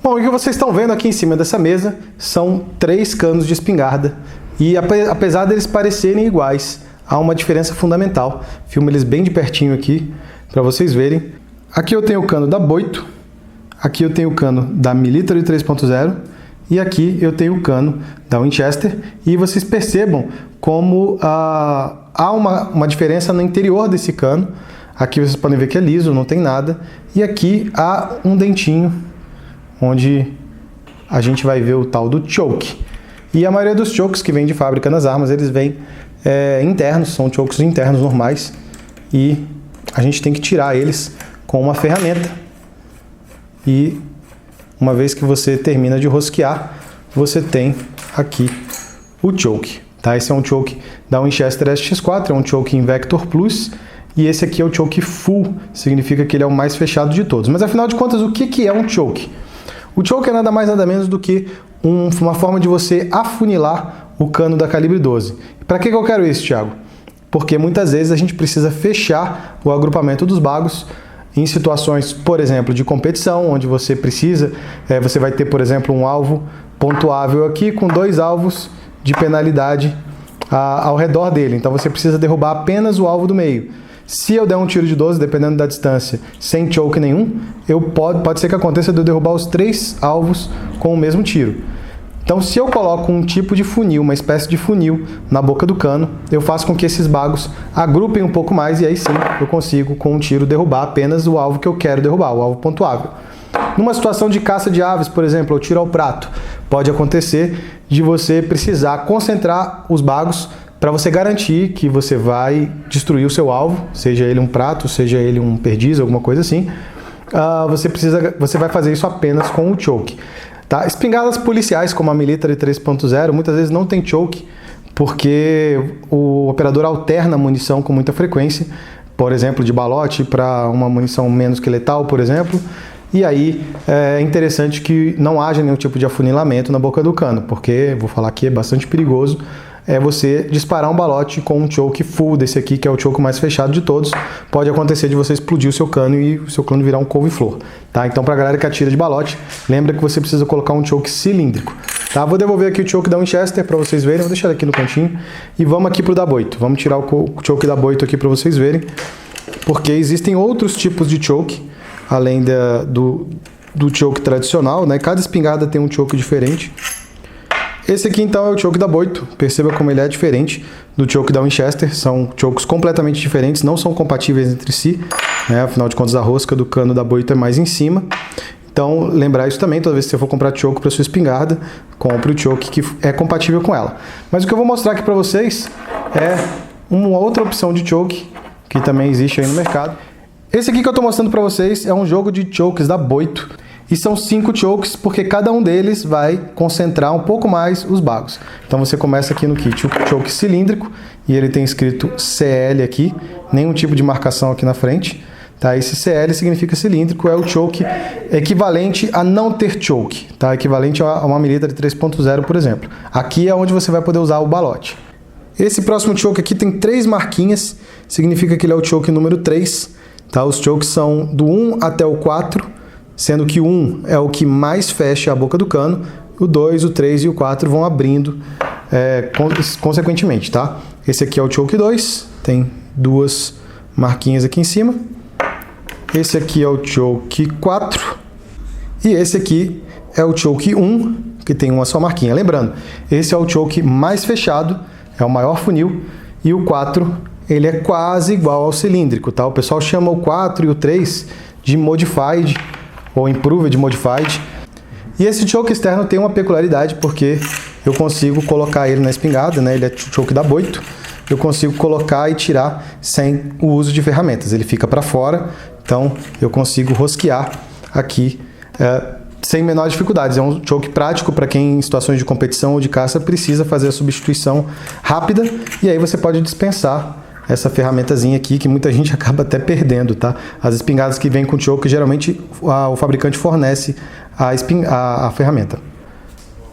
Bom, o que vocês estão vendo aqui em cima dessa mesa são 3 canos de espingarda e apesar deles parecerem iguais, há uma diferença fundamental. Filmo eles bem de pertinho aqui para vocês verem. Aqui eu tenho o cano da Boito, aqui eu tenho o cano da Military 3.0 e aqui eu tenho o cano da Winchester, e vocês percebam como há uma diferença no interior desse cano. Aqui vocês podem ver que é liso, não tem nada, e aqui há um dentinho onde a gente vai ver o tal do choke. E a maioria dos chokes que vem de fábrica nas armas, eles vêm internos, são chokes internos normais, e a gente tem que tirar eles com uma ferramenta. E uma vez que você termina de rosquear, você tem aqui o choke. Tá? Esse é um choke da Winchester SX4, é um choke Invector Plus, e esse aqui é o choke full, significa que ele é o mais fechado de todos. Mas afinal de contas, o que é um choke? O choke é nada mais nada menos do que uma forma de você afunilar o cano da calibre 12. Para que eu quero isso, Thiago? Porque muitas vezes a gente precisa fechar o agrupamento dos bagos em situações, por exemplo, de competição, onde você precisa, você vai ter, por exemplo, um alvo pontuável aqui com 2 alvos de penalidade ao redor dele. Então você precisa derrubar apenas o alvo do meio. Se eu der um tiro de 12, dependendo da distância, sem choke nenhum, pode ser que aconteça de eu derrubar os 3 alvos com o mesmo tiro. Então, se eu coloco um tipo de funil, uma espécie de funil na boca do cano, eu faço com que esses bagos agrupem um pouco mais, e aí sim eu consigo, com um tiro, derrubar apenas o alvo que eu quero derrubar, o alvo pontuável. Numa situação de caça de aves, por exemplo, ou tiro ao prato, pode acontecer de você precisar concentrar os bagos para você garantir que você vai destruir o seu alvo, seja ele um prato, seja ele um perdiz, alguma coisa assim. Você vai fazer isso apenas com o choke. Tá? Espingardas policiais como a Military 3.0 muitas vezes não tem choke, porque o operador alterna a munição com muita frequência, por exemplo, de balote para uma munição menos que letal, por exemplo. E aí é interessante que não haja nenhum tipo de afunilamento na boca do cano, porque, vou falar aqui, é bastante perigoso você disparar um balote com um choke full desse aqui, que é o choke mais fechado de todos. Pode acontecer de você explodir o seu cano e o seu cano virar um couve-flor. Tá? Então, pra galera que atira de balote, lembra que você precisa colocar um choke cilíndrico. Tá? Vou devolver aqui o choke da Winchester para vocês verem, vou deixar ele aqui no cantinho. E vamos aqui pro da Boito. Vamos tirar o choke da Boito aqui para vocês verem, porque existem outros tipos de choke, além do choke tradicional, né? Cada espingarda tem um choke diferente. Esse aqui então é o choke da Boito, perceba como ele é diferente do choke da Winchester, são chokes completamente diferentes, não são compatíveis entre si, né? Afinal de contas a rosca do cano da Boito é mais em cima, então lembrar isso também, toda vez que você for comprar choke para sua espingarda, compre o choke que é compatível com ela. Mas o que eu vou mostrar aqui para vocês é uma outra opção de choke que também existe aí no mercado. Esse aqui que eu estou mostrando para vocês é um jogo de chokes da Boito. E são 5 chokes, porque cada um deles vai concentrar um pouco mais os bagos. Então você começa aqui no kit o choke cilíndrico, e ele tem escrito CL aqui, nenhum tipo de marcação aqui na frente. Tá? Esse CL significa cilíndrico, é o choke equivalente a não ter choke, tá? Equivalente a uma Military 3.0, por exemplo. Aqui é onde você vai poder usar o balote. Esse próximo choke aqui tem 3 marquinhas, significa que ele é o choke número 3. Tá? Os chokes são do 1 até o 4, sendo que o 1 é o que mais fecha a boca do cano, o 2, o 3 e o 4 vão abrindo consequentemente, tá? Esse aqui é o choke 2, tem 2 marquinhas aqui em cima. Esse aqui é o choke 4. E esse aqui é o choke 1, que tem uma só marquinha. Lembrando, esse é o choke mais fechado, é o maior funil, e o 4, ele é quase igual ao cilíndrico, tá? O pessoal chama o 4 e o 3 de Modified, ou Improved Modified. E esse choke externo tem uma peculiaridade, porque eu consigo colocar ele na espingarda, né? Ele é choke da Boito, eu consigo colocar e tirar sem o uso de ferramentas, ele fica para fora, então eu consigo rosquear aqui sem menor dificuldades. É um choke prático para quem em situações de competição ou de caça precisa fazer a substituição rápida, e aí você pode dispensar essa ferramentazinha aqui, que muita gente acaba até perdendo, tá? As espingardas que vêm com choke, geralmente o fabricante fornece a ferramenta.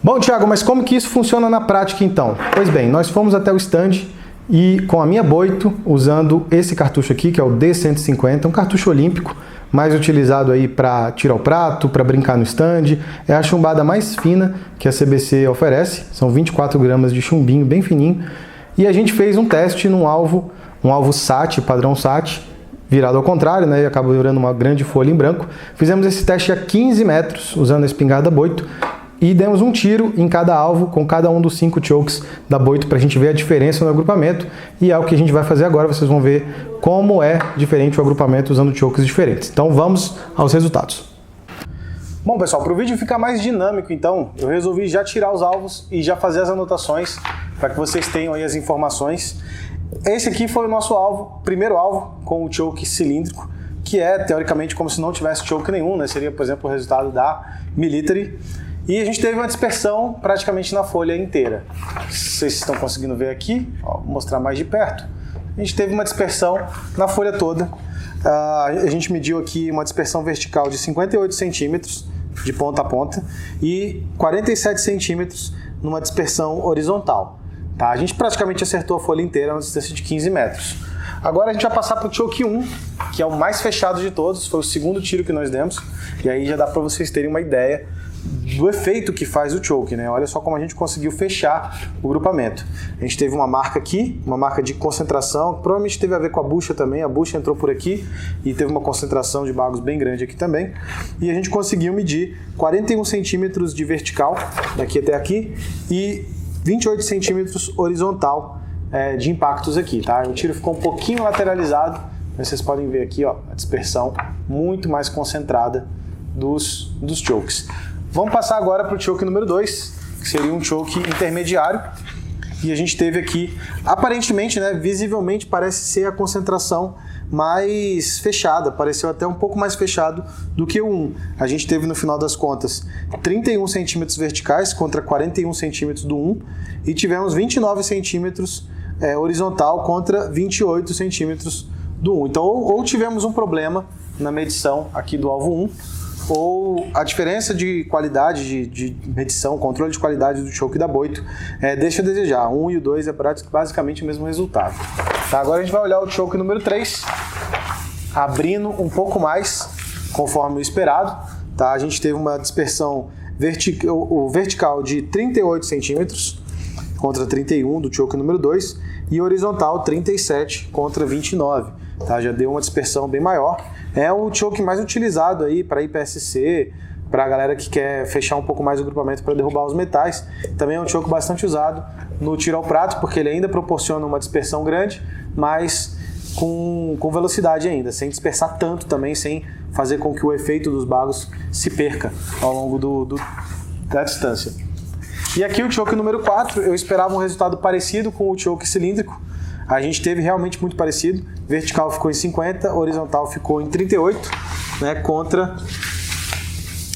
Bom, Thiago, mas como que isso funciona na prática então? Pois bem, nós fomos até o stand e com a minha Boito, usando esse cartucho aqui, que é o D150, um cartucho olímpico, mais utilizado aí para tirar o prato, para brincar no stand. É a chumbada mais fina que a CBC oferece, são 24 gramas de chumbinho bem fininho. E a gente fez um teste num alvo, um alvo SAT, padrão SAT, virado ao contrário, né, e acabou virando uma grande folha em branco. Fizemos esse teste a 15 metros, usando a espingarda Boito, e demos um tiro em cada alvo, com cada um dos 5 chokes da Boito, para a gente ver a diferença no agrupamento, e é o que a gente vai fazer agora. Vocês vão ver como é diferente o agrupamento usando chokes diferentes. Então vamos aos resultados. Bom, pessoal, para o vídeo ficar mais dinâmico, então, eu resolvi já tirar os alvos e já fazer as anotações, para que vocês tenham aí as informações. Esse aqui foi o nosso alvo, primeiro alvo, com o choke cilíndrico, que é, teoricamente, como se não tivesse choke nenhum, né? Seria, por exemplo, o resultado da Military. E a gente teve uma dispersão praticamente na folha inteira. Vocês estão conseguindo ver aqui, ó, vou mostrar mais de perto. A gente teve uma dispersão na folha toda. A gente mediu aqui uma dispersão vertical de 58 centímetros de ponta a ponta e 47 centímetros numa dispersão horizontal. Tá? A gente praticamente acertou a folha inteira a uma distância de 15 metros. Agora a gente vai passar para o choke 1, que é o mais fechado de todos, foi o segundo tiro que nós demos, e aí já dá para vocês terem uma ideia do efeito que faz o choke, né? Olha só como a gente conseguiu fechar o grupamento. A gente teve uma marca aqui, uma marca de concentração, que provavelmente teve a ver com a bucha também, a bucha entrou por aqui e teve uma concentração de bagos bem grande aqui também, e a gente conseguiu medir 41 centímetros de vertical, daqui até aqui, e 28 centímetros horizontal de impactos aqui, tá? O tiro ficou um pouquinho lateralizado, mas vocês podem ver aqui, ó, a dispersão muito mais concentrada dos chokes. Vamos passar agora para o choke número 2, que seria um choke intermediário. E a gente teve aqui, aparentemente, né, visivelmente parece ser a concentração mais fechada, pareceu até um pouco mais fechado do que o 1. A gente teve, no final das contas, 31 centímetros verticais contra 41 centímetros do 1 e tivemos 29 centímetros horizontal contra 28 centímetros do 1. Então, ou tivemos um problema na medição aqui do alvo 1, ou a diferença de qualidade de medição, controle de qualidade do choke da Boito deixa a desejar. O 1 e o 2 é basicamente o mesmo resultado. Tá, agora a gente vai olhar o choke número 3, abrindo um pouco mais, conforme o esperado. Tá? A gente teve uma dispersão vertical de 38 centímetros contra 31 do choke número 2 e horizontal 37 contra 29. Tá? Já deu uma dispersão bem maior. É o choke mais utilizado aí para IPSC, para a galera que quer fechar um pouco mais o grupamento para derrubar os metais. Também é um choke bastante usado no tiro ao prato, porque ele ainda proporciona uma dispersão grande, mas com velocidade ainda, sem dispersar tanto também, sem fazer com que o efeito dos bagos se perca ao longo da distância. E aqui o choke número 4, eu esperava um resultado parecido com o choke cilíndrico. A gente teve realmente muito parecido. Vertical ficou em 50, horizontal ficou em 38, né, contra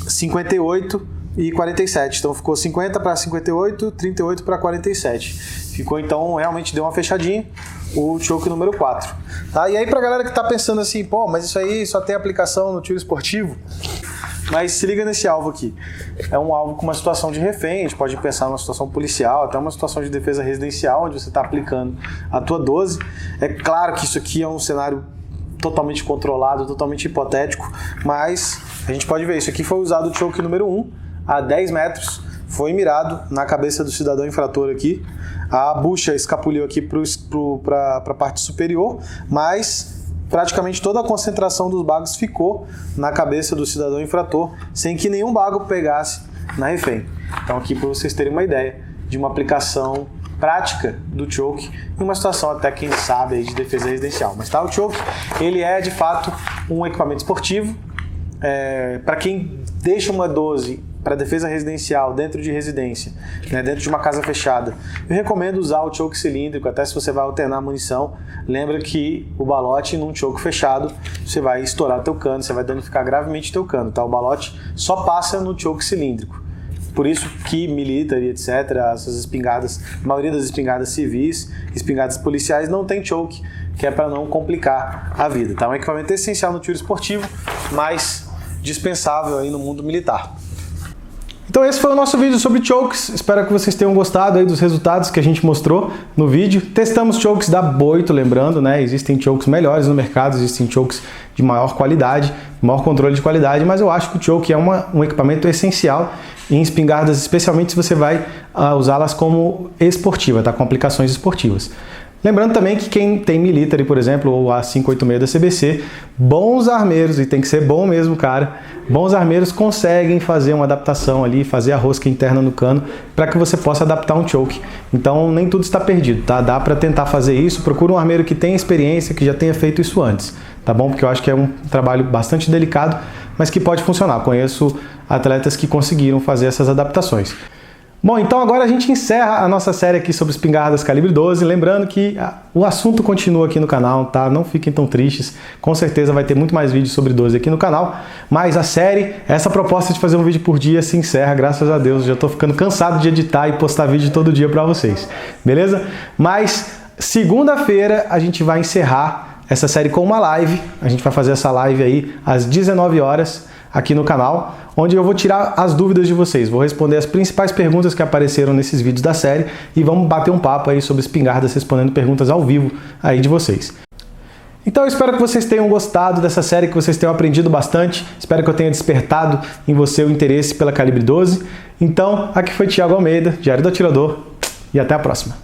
58 e 47. Então ficou 50 para 58, 38 para 47. Ficou, então, realmente deu uma fechadinha o choke número 4. Tá? E aí, pra galera que tá pensando assim, pô, mas isso aí só tem aplicação no tiro esportivo? Mas se liga nesse alvo aqui. É um alvo com uma situação de refém, a gente pode pensar numa situação policial, até uma situação de defesa residencial, onde você está aplicando a tua 12. É claro que isso aqui é um cenário totalmente controlado, totalmente hipotético, mas a gente pode ver, isso aqui foi usado o choke número 1, a 10 metros, foi mirado na cabeça do cidadão infrator aqui, a bucha escapuliu aqui para a parte superior, mas praticamente toda a concentração dos bagos ficou na cabeça do cidadão infrator, sem que nenhum bago pegasse na refém. Então aqui para vocês terem uma ideia de uma aplicação prática do choke em uma situação até, quem sabe, aí, de defesa residencial. Mas tá, o choke, ele é de fato um equipamento esportivo, para quem deixa uma 12 para defesa residencial dentro de residência, né, dentro de uma casa fechada. Eu recomendo usar o choke cilíndrico, até se você vai alternar a munição. Lembra que o balote num choke fechado, você vai estourar o teu cano, você vai danificar gravemente o teu cano, tá? O balote só passa no choke cilíndrico. Por isso que military, etc., essas espingardas, a maioria das espingardas civis, espingardas policiais não tem choke, que é para não complicar a vida, tá? Um equipamento essencial no tiro esportivo, mas dispensável aí no mundo militar. Então esse foi o nosso vídeo sobre chokes, espero que vocês tenham gostado aí dos resultados que a gente mostrou no vídeo. Testamos chokes da Boito, lembrando, né? Existem chokes melhores no mercado, existem chokes de maior qualidade, maior controle de qualidade, mas eu acho que o choke é um equipamento essencial em espingardas, especialmente se você vai usá-las como esportiva, tá? Com aplicações esportivas. Lembrando também que quem tem military, por exemplo, ou a 586 da CBC, bons armeiros, e tem que ser bom mesmo, cara, bons armeiros conseguem fazer uma adaptação ali, fazer a rosca interna no cano, para que você possa adaptar um choke. Então nem tudo está perdido, tá? Dá para tentar fazer isso, procura um armeiro que tenha experiência, que já tenha feito isso antes, tá bom? Porque eu acho que é um trabalho bastante delicado, mas que pode funcionar. Conheço atletas que conseguiram fazer essas adaptações. Bom, então agora a gente encerra a nossa série aqui sobre espingardas calibre 12, lembrando que o assunto continua aqui no canal, tá? Não fiquem tão tristes, com certeza vai ter muito mais vídeos sobre 12 aqui no canal, mas a série, essa proposta de fazer um vídeo por dia se encerra, graças a Deus, já tô ficando cansado de editar e postar vídeo todo dia para vocês, beleza? Mas segunda-feira a gente vai encerrar essa série com uma live, a gente vai fazer essa live aí às 19 horas, aqui no canal, onde eu vou tirar as dúvidas de vocês, vou responder as principais perguntas que apareceram nesses vídeos da série e vamos bater um papo aí sobre espingardas, respondendo perguntas ao vivo aí de vocês. Então eu espero que vocês tenham gostado dessa série, que vocês tenham aprendido bastante, espero que eu tenha despertado em você o interesse pela calibre 12. Então, aqui foi Thiago Almeida, Diário do Atirador, e até a próxima.